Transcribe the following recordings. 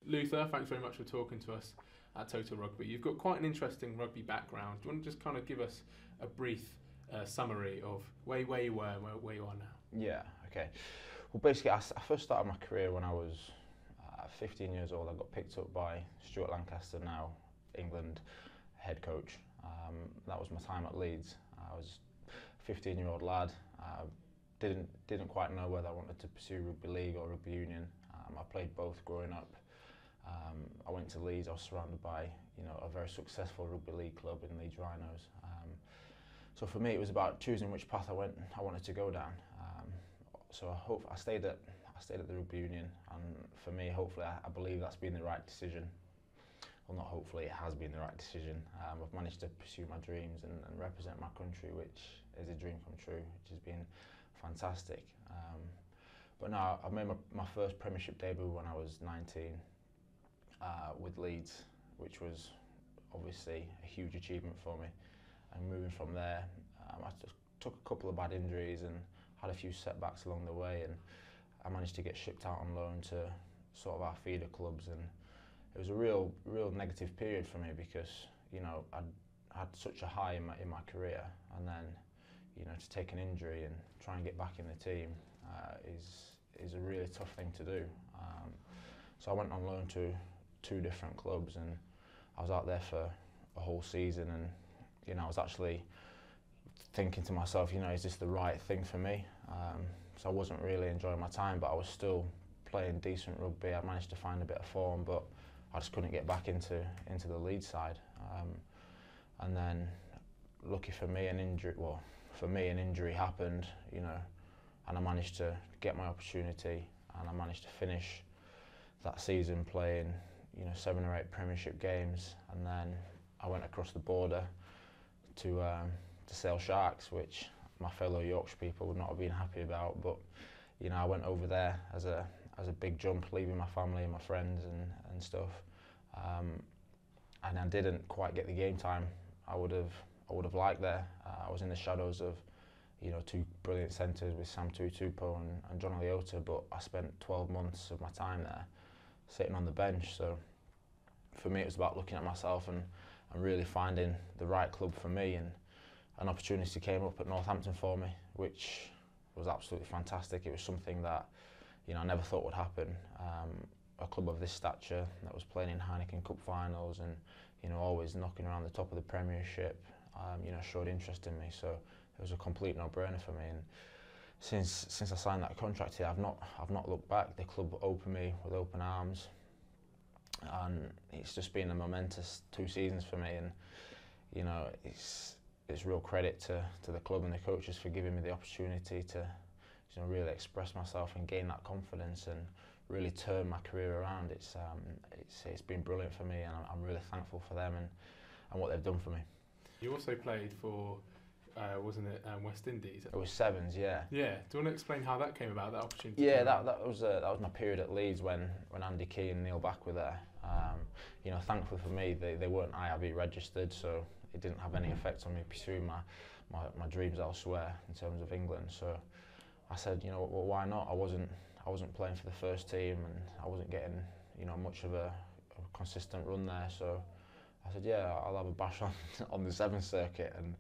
Luther, thanks very much for talking to us at Total Rugby. You've got quite an interesting rugby background. Do you want to just kind of give us a brief summary of where you were and where you are now? Yeah, okay. Well, basically, I first started my career when I was 15 years old. I got picked up by Stuart Lancaster, now England head coach. That was my time at Leeds. I was a 15-year-old lad. Didn't quite know whether I wanted to pursue rugby league or rugby union. I played both growing up. I went to Leeds. I was surrounded by a very successful rugby league club in Leeds Rhinos. So for me, it was about choosing which path I wanted to go down. So I stayed at the rugby union, and for me, hopefully, I believe that's been the right decision. Well, not hopefully, it has been the right decision. I've managed to pursue my dreams and represent my country, which is a dream come true, which has been fantastic. But now I made my first Premiership debut when I was 19 with Leeds, which was obviously a huge achievement for me. And moving from there, I just took a couple of bad injuries and had a few setbacks along the way, and I managed to get shipped out on loan to sort of our feeder clubs, and it was a real negative period for me because I'd had such a high in my career, and then to take an injury and try and get back in the team is a really tough thing to do. So I went on loan to 2 different clubs, and I was out there for a whole season, and I was actually thinking to myself, is this the right thing for me? So I wasn't really enjoying my time, but I was still playing decent rugby. I managed to find a bit of form, but I just couldn't get back into the Leeds side. And then, lucky for me, an injury happened, and I managed to get my opportunity, and I managed to finish that season playing, 7 or 8 Premiership games, and then I went across the border to Sale Sharks, which my fellow Yorkshire people would not have been happy about. But I went over there as a big jump, leaving my family and my friends and stuff, and I didn't quite get the game time I would have liked there. I was in the shadows of 2 brilliant centres with Sam Tutupo and John Leota, but I spent 12 months of my time there sitting on the bench. So for me, it was about looking at myself and really finding the right club for me, and an opportunity came up at Northampton for me, which was absolutely fantastic. It was something that I never thought would happen. A club of this stature that was playing in Heineken Cup finals and always knocking around the top of the Premiership, showed interest in me. So it was a complete no-brainer for me. And since I signed that contract here, I've not looked back. The club opened me with open arms, and it's just been a momentous 2 seasons for me. And it's real credit to the club and the coaches for giving me the opportunity to really express myself and gain that confidence and really turn my career around. It's been brilliant for me, and I'm really thankful for them and what they've done for me. You also played for, wasn't it, West Indies? It was Sevens, yeah. Yeah. Do you want to explain how that came about, that opportunity? Yeah, that was my period at Leeds when Andy Key and Neil Back were there. Thankfully for me, they weren't IRB registered, so it didn't have any effect on me pursuing my dreams elsewhere in terms of England. So I said, well, why not? I wasn't playing for the first team, and I wasn't getting much of a consistent run there. So I said, yeah, I'll have a bash on the 7th circuit, and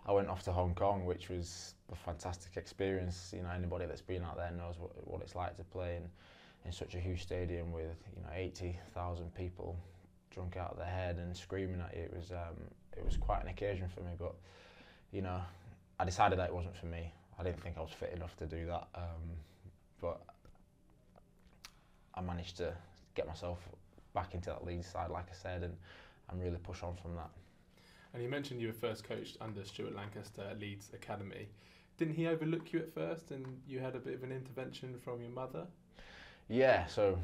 I went off to Hong Kong, which was a fantastic experience. Anybody that's been out there knows what it's like to play in such a huge stadium with 80,000 people drunk out of their head and screaming at you. It was quite an occasion for me, but I decided that it wasn't for me. I didn't think I was fit enough to do that, but I managed to get myself back into that Leeds side, like I said, and really push on from that. And you mentioned you were first coached under Stuart Lancaster at Leeds Academy. Didn't he overlook you at first, and you had a bit of an intervention from your mother? Yeah, so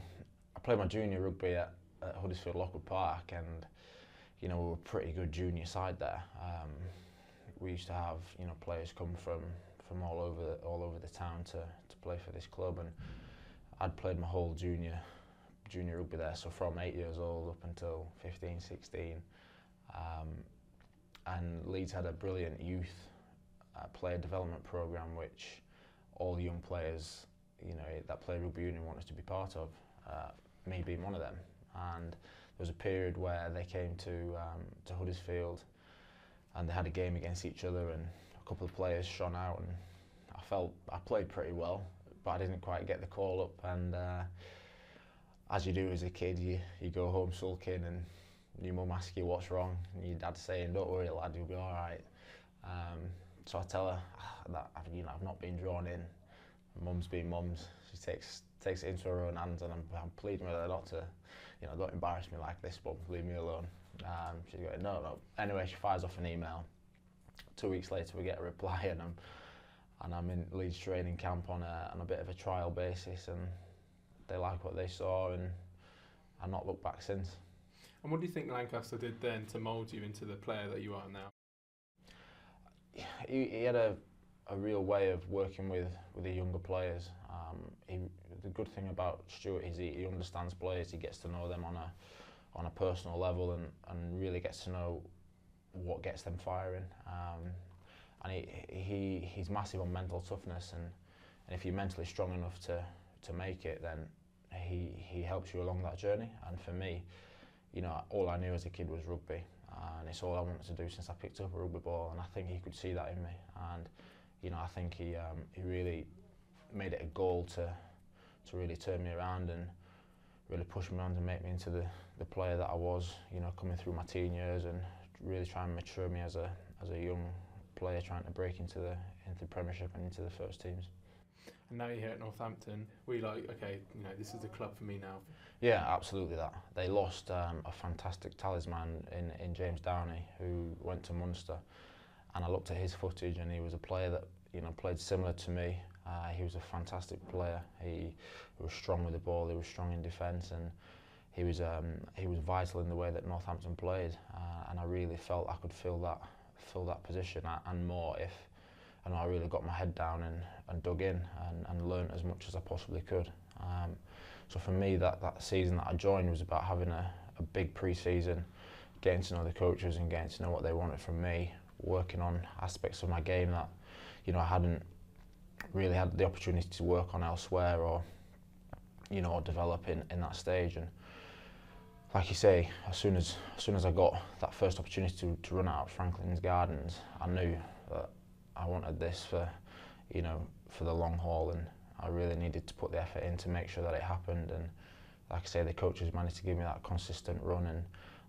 I played my junior rugby at Huddersfield Lockwood Park, and we were a pretty good junior side there. We used to have players come from all over the town to play for this club, and I'd played my whole junior rugby there, so from 8 years old up until 15, 16. And Leeds had a brilliant youth player development programme, which all young players that play rugby union wanted to be part of, me being one of them. and there was a period where they came to Huddersfield, and they had a game against each other, and a couple of players shone out, and I felt I played pretty well, but I didn't quite get the call up, and as you do as a kid, you go home sulking, and your mum asks you what's wrong, and your dad's saying, "Don't worry, lad, you'll be all right." So I tell her that I've not been drawn in. Mum's been mums. She takes it into her own hands, and I'm pleading with her not to, don't embarrass me like this, but leave me alone. She's going, no. Anyway, she fires off an email. 2 weeks later, we get a reply, and I'm in Leeds training camp on a bit of a trial basis, and they like what they saw, and I've not looked back since. And what do you think Lancaster did then to mould you into the player that you are now? He had a real way of working with the younger players. The good thing about Stuart is he understands players. He gets to know them on a personal level, and really gets to know what gets them firing. And he's massive on mental toughness, and if you're mentally strong enough to make it, then he helps you along that journey. And for me, all I knew as a kid was rugby, and it's all I wanted to do since I picked up a rugby ball, and I think he could see that in me. And I think he really made it a goal to really turn me around and really push me around and make me into the player that I was, coming through my teen years, and really try and mature me as a young player trying to break into the Premiership and into the first teams. And now you're here at Northampton. Were you like, okay, this is the club for me now? Yeah, absolutely that. They lost a fantastic talisman in James Downey, who went to Munster, and I looked at his footage, and he was a player that played similar to me. He was a fantastic player. He was strong with the ball. He was strong in defence, and he was vital in the way that Northampton played. And I really felt I could fill that position and more if I really got my head down and dug in and learnt as much as I possibly could. So for me, that season that I joined was about having a big pre-season, getting to know the coaches and getting to know what they wanted from me, working on aspects of my game that I hadn't really had the opportunity to work on elsewhere, or or develop in that stage. And like you say, as soon as I got that first opportunity to run out at Franklin's Gardens, I knew that I wanted this for the long haul, and I really needed to put the effort in to make sure that it happened. And like I say, the coaches managed to give me that consistent run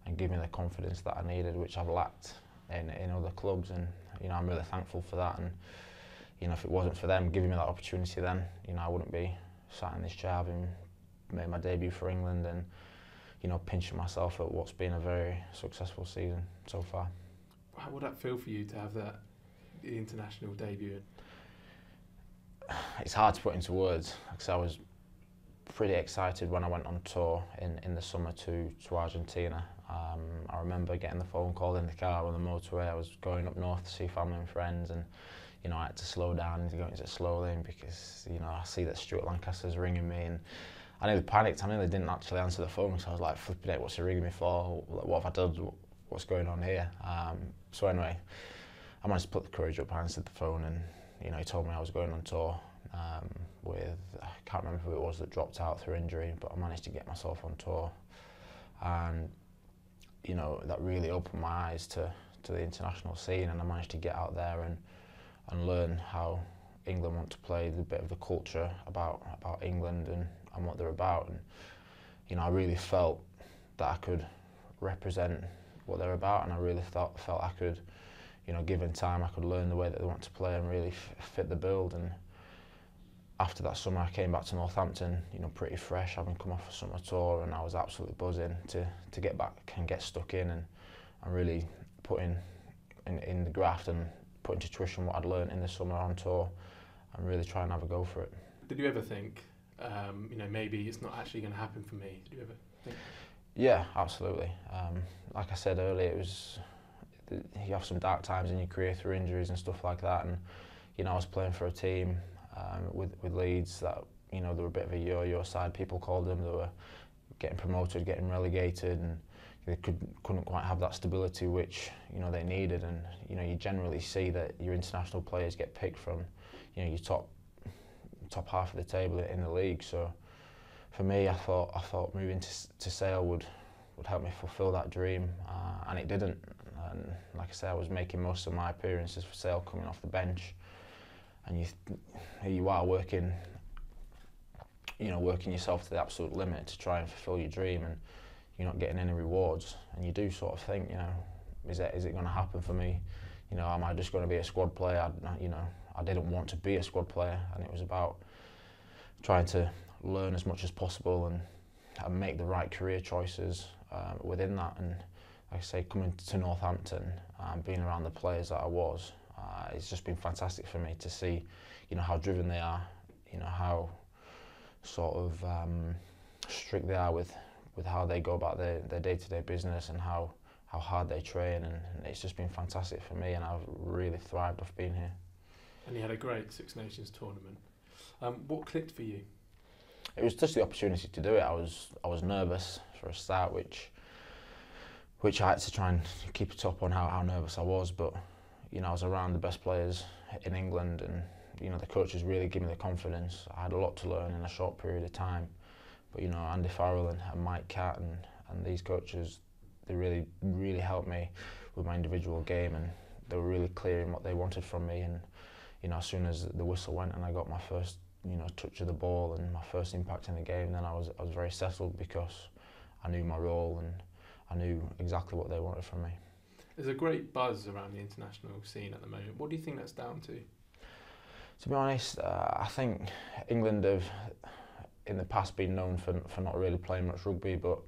and give me the confidence that I needed, which I've lacked in other clubs. And I'm really thankful for that. And if it wasn't for them giving me that opportunity, then I wouldn't be sat in this chair having made my debut for England and pinching myself at what's been a very successful season so far. How would that feel for you to have the international debut? It's hard to put into words, because I was pretty excited when I went on tour in the summer to Argentina. I remember getting the phone call in the car on the motorway. I was going up north to see family and friends, and I had to slow down and go into slow lane because I see that Stuart Lancaster's ringing me, and I nearly panicked. I nearly didn't actually answer the phone, so I was like, flipping it, what's he ringing me for? What have I done? What's going on here? So anyway, I managed to put the courage up. I answered the phone, and he told me I was going on tour with, I can't remember who it was that dropped out through injury, but I managed to get myself on tour, and that really opened my eyes to the international scene, and I managed to get out there and learn how England want to play, the bit of the culture about England and what they're about. And I really felt that I could represent what they're about, and I really felt I could, given time, I could learn the way that they want to play and really fit the build. And after that summer, I came back to Northampton, pretty fresh, having come off a summer tour, and I was absolutely buzzing to get back and get stuck in and really put in the graft and put into tuition what I'd learned in the summer on tour and really try and have a go for it. Did you ever think, maybe it's not actually going to happen for me? Did you ever think? Yeah, absolutely. Like I said earlier, you have some dark times in your career through injuries and stuff like that, and I was playing for a team with Leeds that they were a bit of a yo-yo side, people called them. They were getting promoted, getting relegated, and they couldn't quite have that stability which they needed. And you generally see that your international players get picked from your top half of the table in the league. So for me, I thought moving to Sale would help me fulfil that dream, and it didn't. And like I said, I was making most of my appearances for Sale coming off the bench, and here you are working yourself to the absolute limit to try and fulfil your dream, and you're not getting any rewards. And you do sort of think, is it going to happen for me? Am I just going to be a squad player? I didn't want to be a squad player, and it was about trying to learn as much as possible and make the right career choices within that. And like I say, coming to Northampton, being around the players that I was, it's just been fantastic for me to see, how driven they are, how sort of strict they are with how they go about their day-to-day business, and how hard they train, and it's just been fantastic for me, and I've really thrived off being here. And you had a great Six Nations tournament. What clicked for you? It was just the opportunity to do it. I was nervous for a start, which I had to try and keep it up on how nervous I was, but I was around the best players in England, and the coaches really gave me the confidence. I had a lot to learn in a short period of time, but Andy Farrell and Mike Catt and these coaches, they really helped me with my individual game, and they were really clear in what they wanted from me. And as soon as the whistle went and I got my first touch of the ball and my first impact in the game, then I was very settled, because I knew my role and I knew exactly what they wanted from me. There's a great buzz around the international scene at the moment. What do you think that's down to? To be honest, I think England have in the past been known for not really playing much rugby, but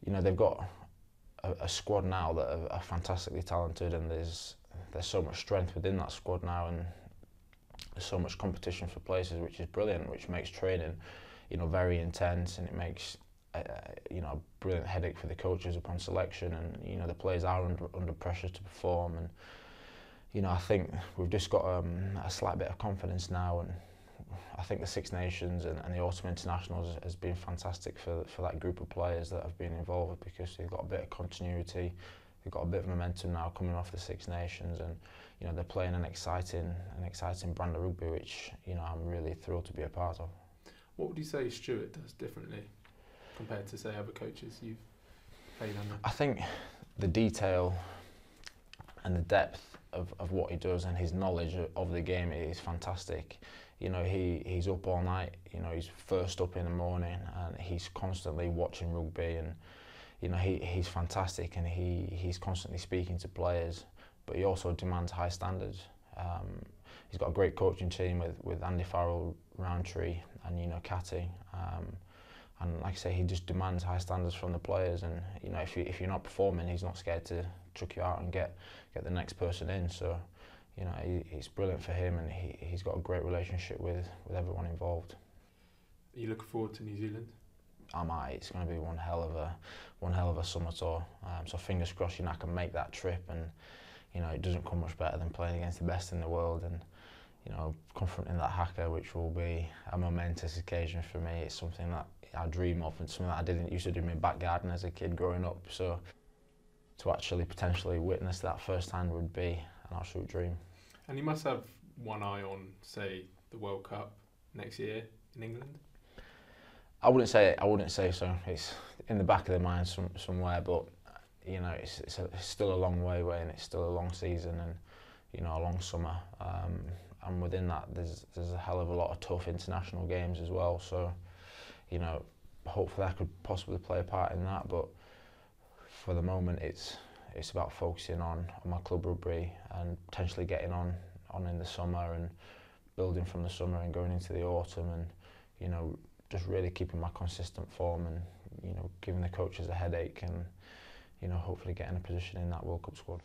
they've got a squad now that are fantastically talented, and there's so much strength within that squad now, and there's so much competition for places, which is brilliant, which makes training very intense, and it makes a brilliant headache for the coaches upon selection, and the players are under pressure to perform. And I think we've just got a slight bit of confidence now, and I think the Six Nations and the Autumn Internationals has been fantastic for that group of players that have been involved, because they've got a bit of continuity, they've got a bit of momentum now coming off the Six Nations, and they're playing an exciting brand of rugby, which I'm really thrilled to be a part of. What would you say Stuart does differently compared to, say, other coaches you've played under? I think the detail and the depth of what he does, and his knowledge of the game is fantastic. He's up all night, he's first up in the morning, and he's constantly watching rugby, and he's fantastic, and he's constantly speaking to players, but he also demands high standards. He's got a great coaching team with Andy Farrell, Roundtree, and Catty. And like I say, he just demands high standards from the players, and if you're not performing, he's not scared to chuck you out and get the next person in. So it's brilliant for him, and he's got a great relationship with everyone involved. Are you looking forward to New Zealand? I might. It's going to be one hell of a summer tour. So fingers crossed, I can make that trip, and it doesn't come much better than playing against the best in the world, and confronting that haka, which will be a momentous occasion for me. It's something that I dream of, and something that I didn't used to do in my back garden as a kid growing up. So to actually potentially witness that firsthand would be an absolute dream. And you must have one eye on, say, the World Cup next year in England? I wouldn't say so. It's in the back of the mind somewhere, but it's still a long way away, and it's still a long season, and a long summer. And within that, there's a hell of a lot of tough international games as well. So hopefully I could possibly play a part in that, but for the moment it's about focusing on my club rugby, and potentially getting on in the summer, and building from the summer and going into the autumn, and just really keeping my consistent form, and giving the coaches a headache, and hopefully getting a position in that World Cup squad.